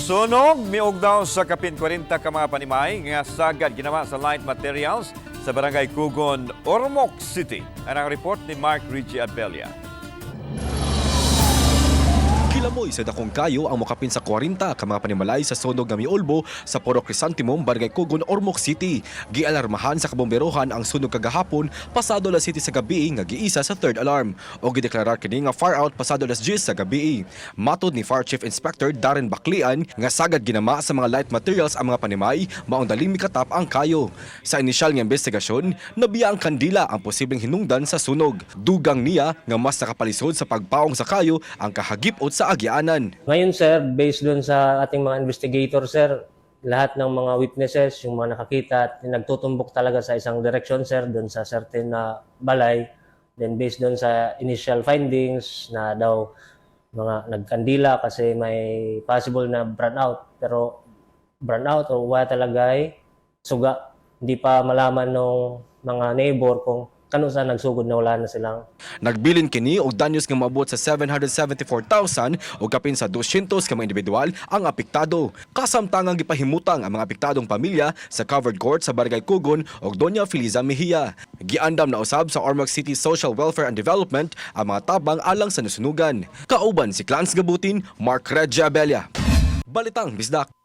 Sunog miog daw sa kapin 40 ka mga panimay nga sagad ginawa sa light materials sa barangay Kugon, Ormoc City. Ang report ni Mark Richie Abelia. Kilamoy sa dakong kayo ang mukapin sa 40 ka mga panimalay sa sunog nga miulbo sa Puro Crisantimum, Barangay Kugon, Ormoc City. Gialarmahan sa kabomberohan ang sunog kagahapon pasado las 7 sa gabi nga giisa sa third alarm o gideklarar kini nga fire out pasado las 10 sa gabi. Matod ni Fire Chief Inspector Darren Baklian nga sagad ginama sa mga light materials ang mga panimay maong daling mikatap ang kayo. Sa inisyal nga investigasyon, nabiya ang kandila ang posibleng hinungdan sa sunog. Dugang niya nga mas nakapalisod sa pagpaong sa kayo ang kahagipot sa agianan. Ngayon sir, based doon sa ating mga investigator sir, lahat ng mga witnesses, yung mga nakakita, nagtutumbok talaga sa isang direction sir, doon sa certain na balay. Then based doon sa initial findings na daw mga nagkandila kasi may possible na burnout. Pero burnout o wala talaga ay suga. Hindi pa malaman ng mga neighbor kung kano saan nagsugod na wala na silang. Nagbilin kini og danyos nga maabot sa 774,000 o kapin sa 200 ka mga individual ang apektado. Kasamtangang gipahimutang ang mga apektadong pamilya sa covered court sa Barangay Kugon ug Doña Feliza Mejia. Giandam na usab sa Ormoc City Social Welfare and Development ang mga tabang alang sa nasunugan. Kauban si Clans Gabutin, Mark Reggie Abelia. Balitang Bisdak.